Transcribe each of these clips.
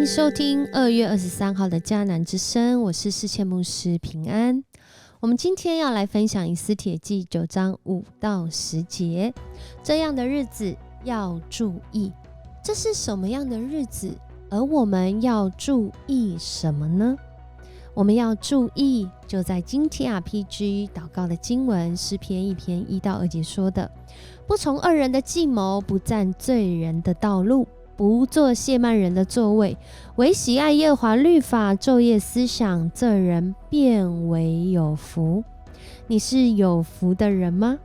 迎收听2月23号的迦南之声，我是世界牧师平安。我们今天要来分享以斯帖记9章5到10节，这样的日子要注意。这是什么样的日子？而我们要注意什么呢？我们要注意就在今天 RPG 祷告的经文诗篇1篇1到2节说的，不从恶人的计谋，不占罪人的道路，不坐亵慢人的座位，唯喜爱耶和华律法，昼夜思想，这人便为有福。你是有福的人吗？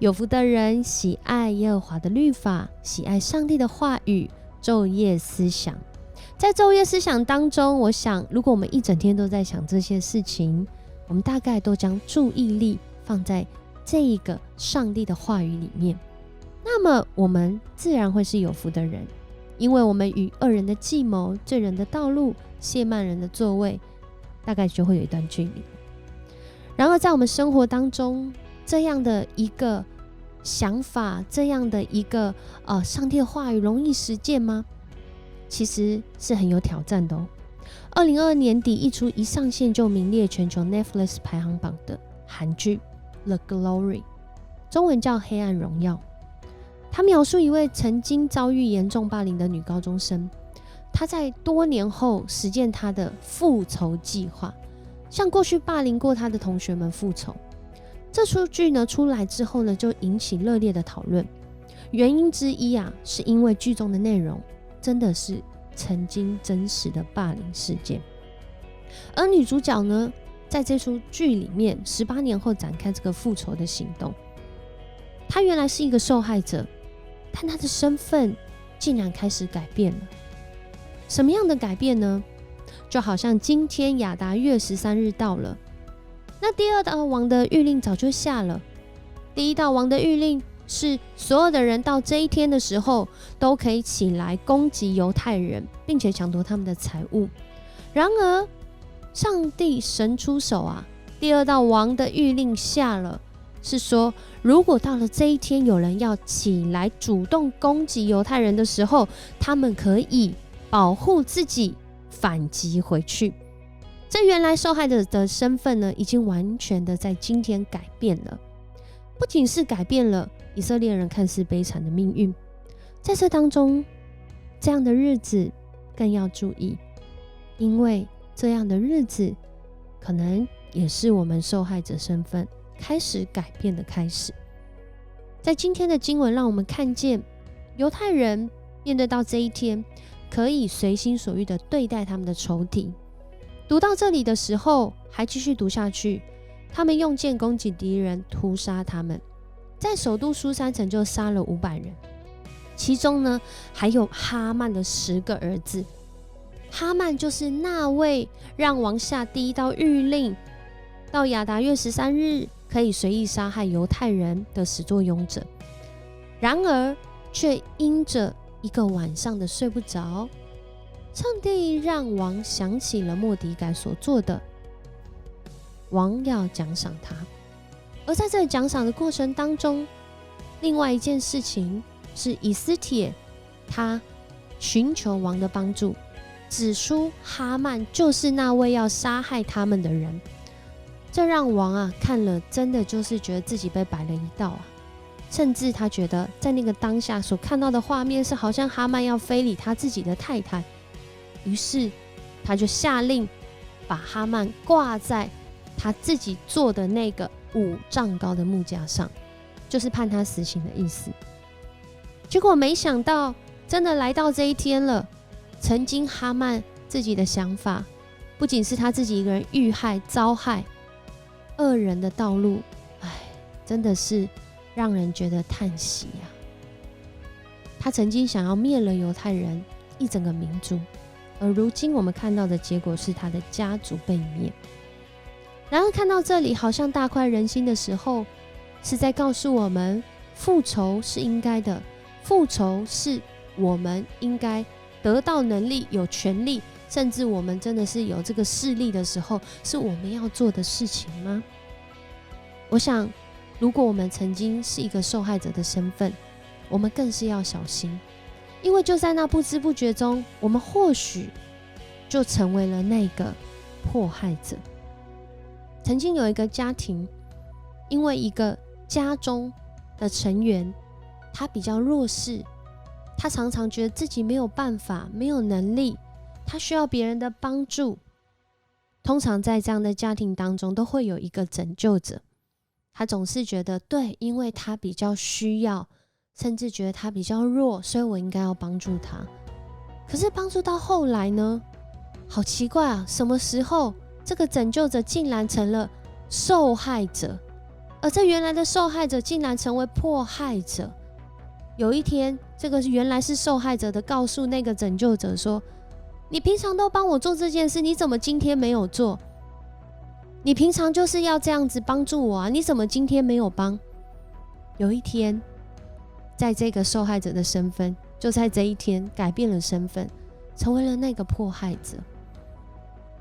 有福的人喜爱耶和华的律法，喜爱上帝的话语，昼夜思想。在昼夜思想当中，我想如果我们一整天都在想这些事情，我们大概都将注意力放在这一个上帝的话语里面，那么我们自然会是有福的人，因为我们与恶人的计谋、罪人的道路、亵慢人的座位，大概就会有一段距离。然而在我们生活当中，这样的一个想法，这样的一个上帝的话语容易实践吗？其实是很有挑战的哦。2022年底一出一上线就名列全球 Netflix 排行榜的韩剧 The Glory， 中文叫黑暗荣耀。他描述一位曾经遭遇严重霸凌的女高中生，她在多年后实践她的复仇计划，向过去霸凌过她的同学们复仇。这出剧呢出来之后呢，就引起热烈的讨论。原因之一是因为剧中的内容真的是曾经真实的霸凌事件。而女主角呢，在这出剧里面18年后展开这个复仇的行动。她原来是一个受害者，但她的身份竟然开始改变了。什么样的改变呢？就好像今天亚达月13日到了，那第二道王的谕令早就下了。第一道王的谕令是所有的人到这一天的时候都可以起来攻击犹太人，并且抢夺他们的财物。然而上帝神出手第二道王的谕令下了，是说如果到了这一天有人要起来主动攻击犹太人的时候，他们可以保护自己，反击回去。这原来受害者的身份呢，已经完全的在今天改变了。不仅是改变了以色列人看似悲惨的命运，在这当中，这样的日子更要注意，因为这样的日子可能也是我们受害者身份开始改变的开始。在今天的经文让我们看见犹太人面对到这一天可以随心所欲的对待他们的仇敌。读到这里的时候还继续读下去，他们用剑攻击敌人，屠杀他们，在首都书珊城就杀了500人，其中呢还有哈曼的10个儿子。哈曼就是那位让王下第一道谕令，到亚达月13日可以随意杀害犹太人的始作俑者。然而却因着一个晚上的睡不着，上帝让王想起了末底改所做的，王要奖赏他。而在这奖赏的过程当中，另外一件事情是以斯帖他寻求王的帮助，指出哈曼就是那位要杀害他们的人。这让王看了真的就是觉得自己被摆了一道甚至他觉得在那个当下所看到的画面是好像哈曼要非礼他自己的太太，于是他就下令把哈曼挂在他自己做的那个5丈高的木架上，就是判他死刑的意思。结果没想到真的来到这一天了，曾经哈曼自己的想法不仅是他自己一个人遇害遭害，恶人的道路真的是让人觉得叹息他曾经想要灭了犹太人一整个民族，而如今我们看到的结果是他的家族被灭。然而看到这里好像大快人心的时候，是在告诉我们复仇是应该的，复仇是我们应该得到能力有权利，甚至我们真的是有这个势力的时候，是我们要做的事情吗？我想如果我们曾经是一个受害者的身份，我们更是要小心，因为就在那不知不觉中，我们或许就成为了那个迫害者。曾经有一个家庭，因为一个家中的成员他比较弱势，他常常觉得自己没有办法，没有能力，他需要别人的帮助。通常在这样的家庭当中都会有一个拯救者，他总是觉得对，因为他比较需要，甚至觉得他比较弱，所以我应该要帮助他。可是帮助到后来呢，好奇怪啊，什么时候这个拯救者竟然成了受害者，而这原来的受害者竟然成为迫害者。有一天，这个原来是受害者的告诉那个拯救者说，你平常都帮我做这件事，你怎么今天没有做？你平常就是要这样子帮助我啊，你怎么今天没有帮？有一天，在这个受害者的身份，就在这一天改变了身份，成为了那个迫害者。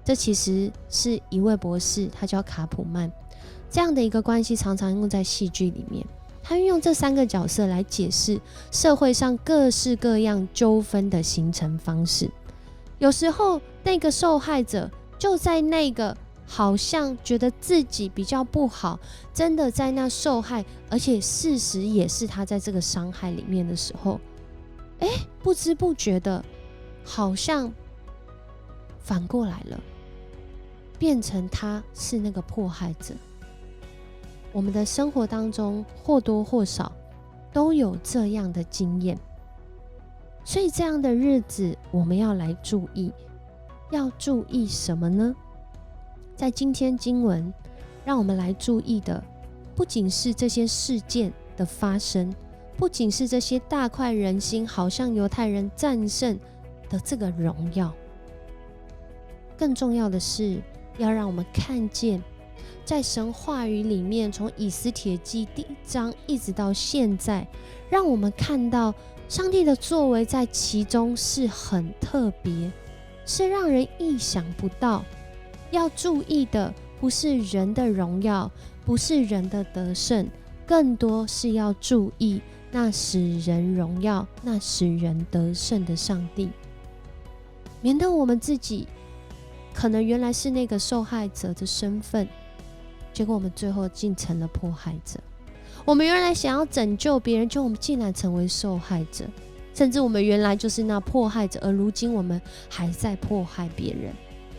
这其实是一位博士，他叫卡普曼。这样的一个关系常常用在戏剧里面，他运用这3个角色来解释社会上各式各样纠纷的形成方式。有时候那个受害者就在那个好像觉得自己比较不好，真的在那受害，而且事实也是他在这个伤害里面的时候，不知不觉的好像反过来了，变成他是那个迫害者。我们的生活当中或多或少都有这样的经验，所以这样的日子我们要来注意。要注意什么呢？在今天经文让我们来注意的，不仅是这些事件的发生，不仅是这些大快人心，好像犹太人战胜的这个荣耀，更重要的是要让我们看见，在神话语里面，从以斯帖记第1章一直到现在，让我们看到上帝的作为在其中是很特别，是让人意想不到。要注意的不是人的荣耀，不是人的得胜，更多是要注意那使人荣耀、那使人得胜的上帝，免得我们自己可能原来是那个受害者的身份，结果我们最后竟成了迫害者。我们原来想要拯救别人，就我们竟然成为受害者，甚至我们原来就是那迫害者，而如今我们还在迫害别人，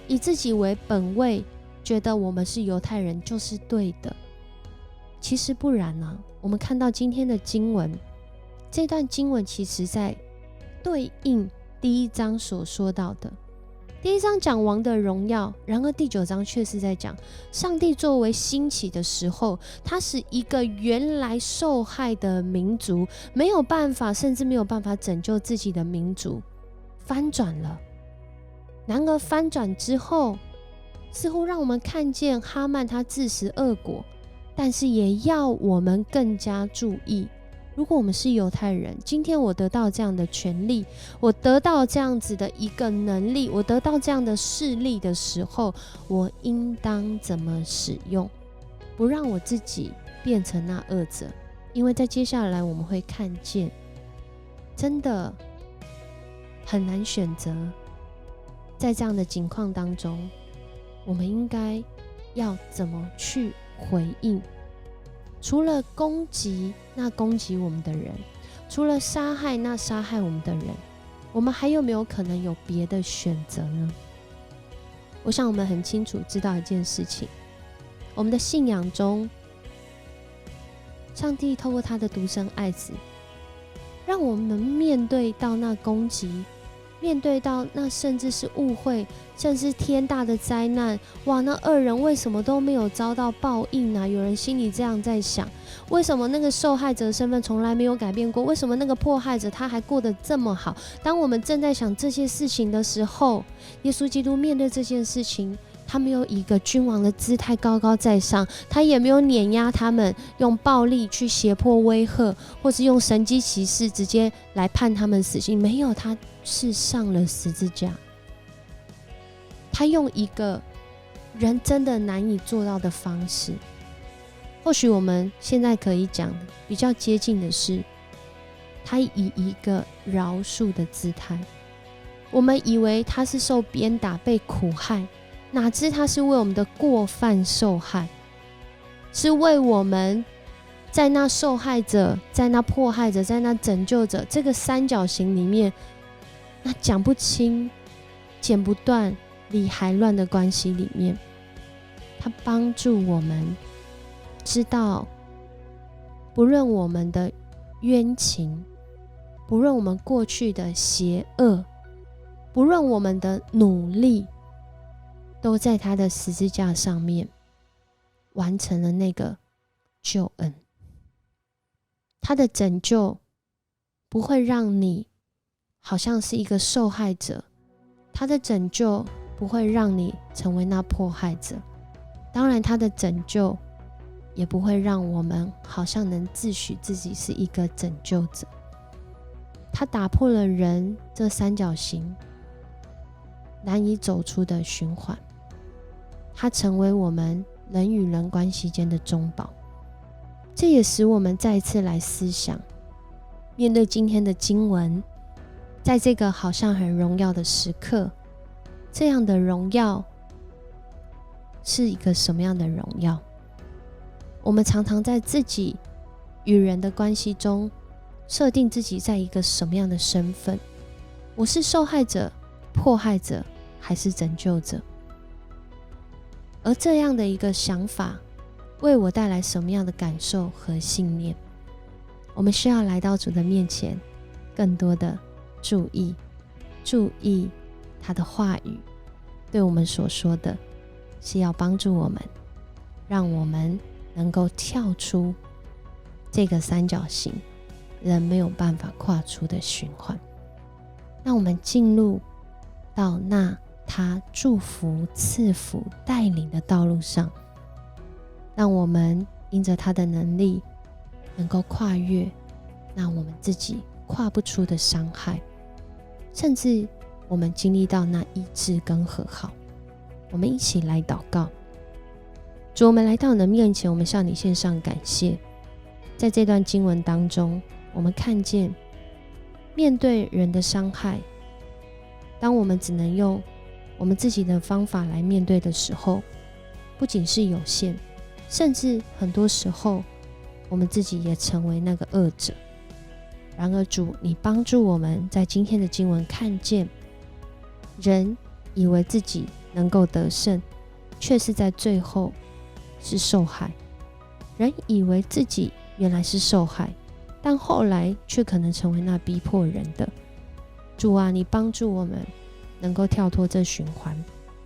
以自己为本位，觉得我们是犹太人就是对的。其实不然啊，我们看到今天的经文，这段经文其实在对应第1章所说到的。第1章讲王的荣耀，然而第9章却是在讲上帝作为兴起的时候，他使一个原来受害的民族没有办法，甚至没有办法拯救自己的民族翻转了。然而翻转之后，似乎让我们看见哈曼他自食恶果，但是也要我们更加注意，如果我们是犹太人，今天我得到这样的权利，我得到这样子的一个能力，我得到这样的势力的时候，我应当怎么使用，不让我自己变成那恶者。因为在接下来我们会看见，真的很难选择。在这样的情况当中，我们应该要怎么去回应？除了攻击那攻击我们的人，除了杀害那杀害我们的人，我们还有没有可能有别的选择呢？我想我们很清楚知道一件事情，我们的信仰中，上帝透过他的独生爱子，让我们面对到那攻击，面对到那甚至是误会，甚至天大的灾难，哇，那恶人为什么都没有遭到报应啊？有人心里这样在想，为什么那个受害者的身份从来没有改变过？为什么那个迫害者他还过得这么好？当我们正在想这些事情的时候，耶稣基督面对这件事情，他没有以一个君王的姿态高高在上，他也没有碾压他们，用暴力去胁迫威吓，或是用神迹奇事直接来判他们死刑，没有，他是上了十字架。他用一个人真的难以做到的方式。或许我们现在可以讲比较接近的是，他以一个饶恕的姿态。我们以为他是受鞭打被苦害，哪知他是为我们的过犯受害，是为我们在那受害者、在那迫害者、在那拯救者这个三角形里面，那讲不清剪不断理还乱的关系里面，他帮助我们知道，不论我们的冤情，不论我们过去的邪恶，不论我们的努力，都在他的十字架上面完成了那个救恩。他的拯救不会让你好像是一个受害者，他的拯救不会让你成为那迫害者，当然他的拯救也不会让我们好像能自诩自己是一个拯救者。他打破了人这三角形难以走出的循环，它成为我们人与人关系间的中保。这也使我们再一次来思想，面对今天的经文，在这个好像很荣耀的时刻，这样的荣耀是一个什么样的荣耀？我们常常在自己与人的关系中设定自己在一个什么样的身份，我是受害者、迫害者还是拯救者？而这样的一个想法为我带来什么样的感受和信念？我们需要来到主的面前，更多的注意他的话语对我们所说的，是要帮助我们，让我们能够跳出这个三角形人没有办法跨出的循环。让我们进入到那他祝福、赐福、带领的道路上，让我们因着他的能力能够跨越那我们自己跨不出的伤害，甚至我们经历到那医治跟和好。我们一起来祷告。主，我们来到你的面前，我们向你献上感谢。在这段经文当中，我们看见面对人的伤害，当我们只能用我们自己的方法来面对的时候，不仅是有限，甚至很多时候我们自己也成为那个恶者。然而主，你帮助我们在今天的经文看见，人以为自己能够得胜，却是在最后是受害。人以为自己原来是受害，但后来却可能成为那逼迫人的。主啊，你帮助我们能够跳脱这循环，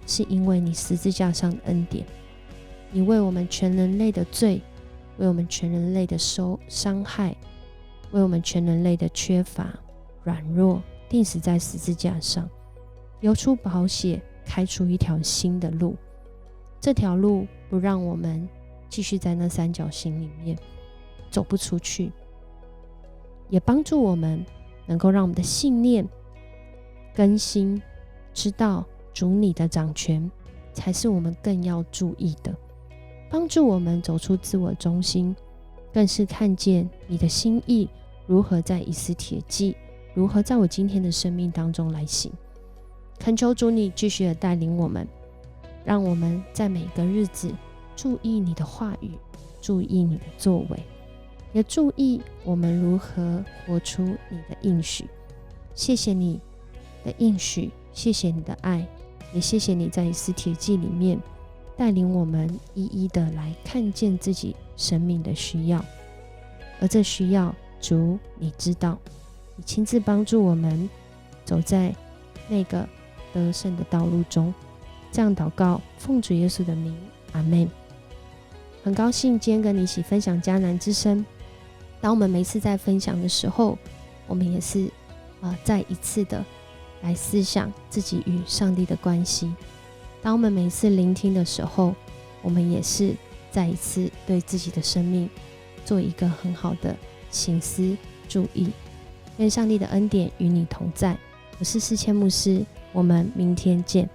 是因为你十字架上的恩典。你为我们全人类的罪，为我们全人类的伤害，为我们全人类的缺乏、软弱，钉死在十字架上，流出宝血，开出一条新的路。这条路不让我们继续在那三角形里面走不出去，也帮助我们能够让我们的信念更新，知道主你的掌权才是我们更要注意的，帮助我们走出自我中心，更是看见你的心意如何在以斯帖记，如何在我今天的生命当中来行。恳求主你继续的带领我们，让我们在每个日子注意你的话语，注意你的作为，也注意我们如何活出你的应许。谢谢你的应许，谢谢你的爱，也谢谢你在以斯帖记里面带领我们一一的来看见自己生命的需要，而这需要主你知道，你亲自帮助我们走在那个得胜的道路中。这样祷告，奉主耶稣的名，阿们。很高兴今天跟你一起分享迦南之声。当我们每次在分享的时候，我们也是再一次的来思想自己与上帝的关系。当我们每次聆听的时候，我们也是再一次对自己的生命做一个很好的省思注意。愿上帝的恩典与你同在。我是思谦牧师，我们明天见。